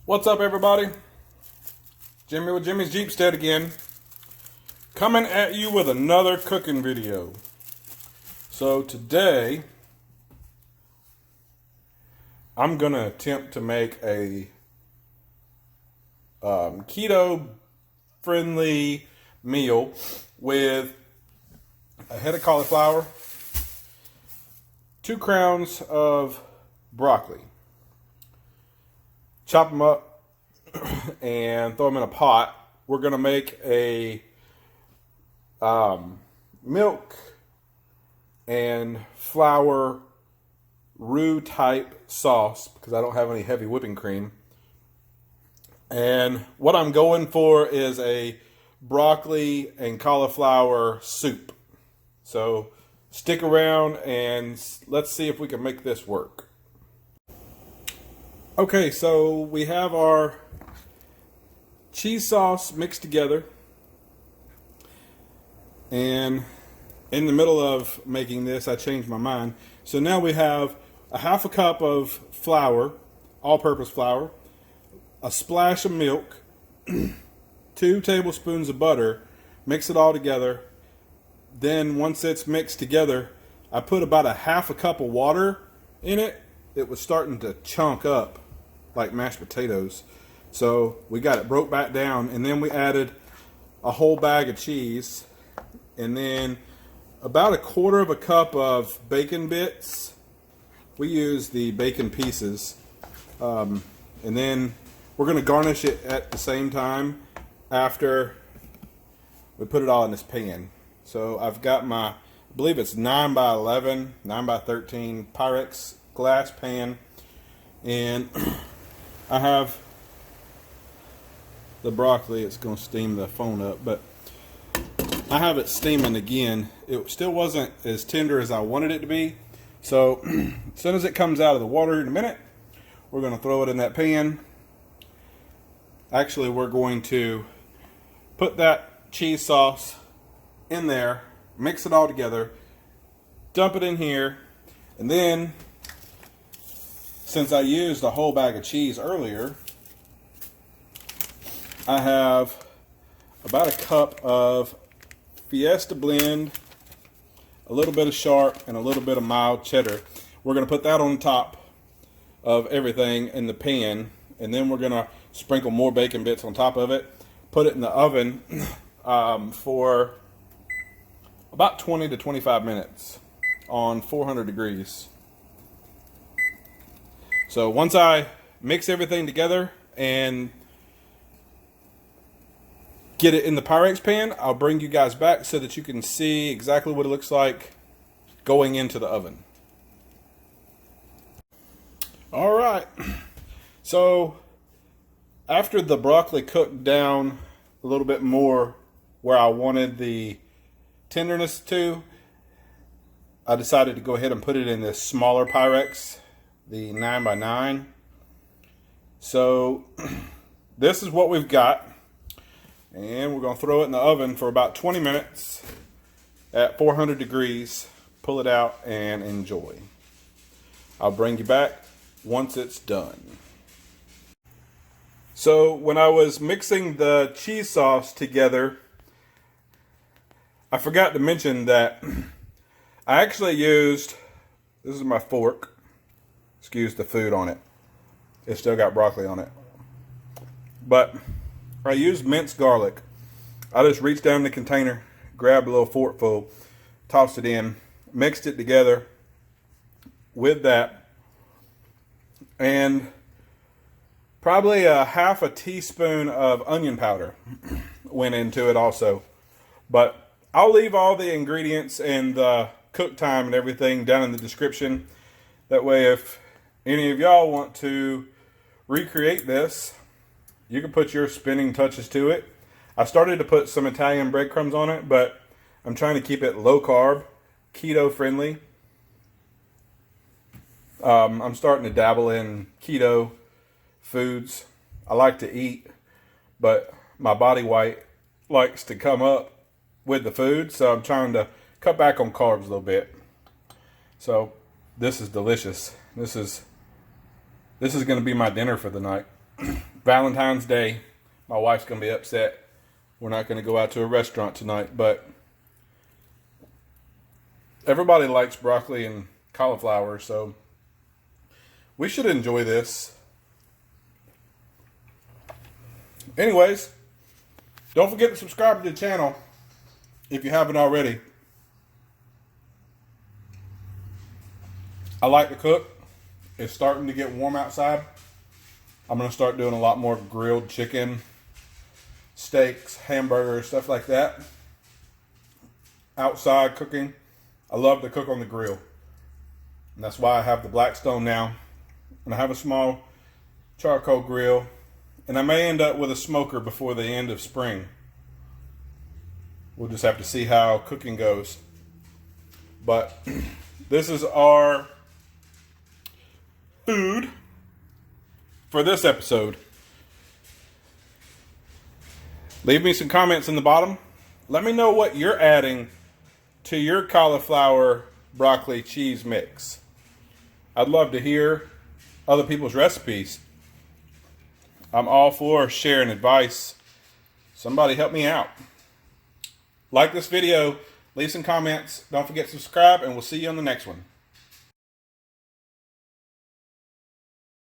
What's up, everybody? Jimmy with Jimmy's Jeepstead again, coming at you with another cooking video. So today I'm gonna attempt to make a keto friendly meal with a head of cauliflower, 2 crowns of broccoli. Chop them up and throw them in a pot. We're going to make a milk and flour roux type sauce because I don't have any heavy whipping cream. And what I'm going for is a broccoli and cauliflower soup. So stick around and let's see if we can make this work. Okay, so we have our cheese sauce mixed together, and in the middle of making this I changed my mind. So now we have a half a cup of flour, all-purpose flour, a splash of milk, 2 tablespoons of butter, mix it all together. Then once it's mixed together, I put about a half a cup of water in it. It was starting to chunk up like mashed potatoes. So we got it broke back down, and then we added a whole bag of cheese, and then about 1/4 cup of bacon bits. We use the bacon pieces. And then we're going to garnish it at the same time after we put it all in this pan. So I've got my, I believe it's 9 by 11, 9 by 13 Pyrex glass pan, and I have the broccoli. It's going to steam the phone up, but I have it steaming again. It still wasn't as tender as I wanted it to be. So as soon as it comes out of the water in a minute, we're going to throw it in that pan. Actually, we're going to put that cheese sauce in there, mix it all together, dump it in here, and then since I used a whole bag of cheese earlier, I have about 1 cup of Fiesta blend, a little bit of sharp, and a little bit of mild cheddar. We're going to put that on top of everything in the pan, and then we're going to sprinkle more bacon bits on top of it, put it in the oven for about 20 to 25 minutes on 400 degrees. So once I mix everything together and get it in the Pyrex pan, I'll bring you guys back so that you can see exactly what it looks like going into the oven. All right. So after the broccoli cooked down a little bit more where I wanted the tenderness to, I decided to go ahead and put it in this smaller Pyrex, the 9 by 9. So this is what we've got, and we're going to throw it in the oven for about 20 minutes at 400 degrees. Pull it out and enjoy. I'll bring you back once it's done. So when I was mixing the cheese sauce together, I forgot to mention that I actually used, this is my fork, excuse the food on it, it's still got broccoli on it, but I used minced garlic. I just reached down in the container, grabbed a little forkful, tossed it in, mixed it together with that, and probably a half a teaspoon of onion powder went into it also. But I'll leave all the ingredients and the cook time and everything down in the description. That way, if any of y'all want to recreate this, you can put your spinning touches to it. I started to put some Italian breadcrumbs on it, but I'm trying to keep it low carb, keto friendly. I'm starting to dabble in keto foods. I like to eat, but my body weight likes to come up with the food, so I'm trying to cut back on carbs a little bit. So this is delicious. This is going to be my dinner for the night. Valentine's Day. My wife's going to be upset. We're not going to go out to a restaurant tonight, but everybody likes broccoli and cauliflower, so we should enjoy this. Anyways, don't forget to subscribe to the channel if you haven't already. I like to cook. It's starting to get warm outside. I'm going to start doing a lot more grilled chicken, steaks, hamburgers, stuff like that. Outside cooking. I love to cook on the grill. And that's why I have the Blackstone now. And I have a small charcoal grill. And I may end up with a smoker before the end of spring. We'll just have to see how cooking goes. But this is our food for this episode. Leave me some comments in the bottom. Let me know what you're adding to your cauliflower broccoli cheese mix. I'd love to hear other people's recipes. I'm all for sharing advice. Somebody help me out. Like this video, leave some comments. Don't forget to subscribe, and we'll see you on the next one.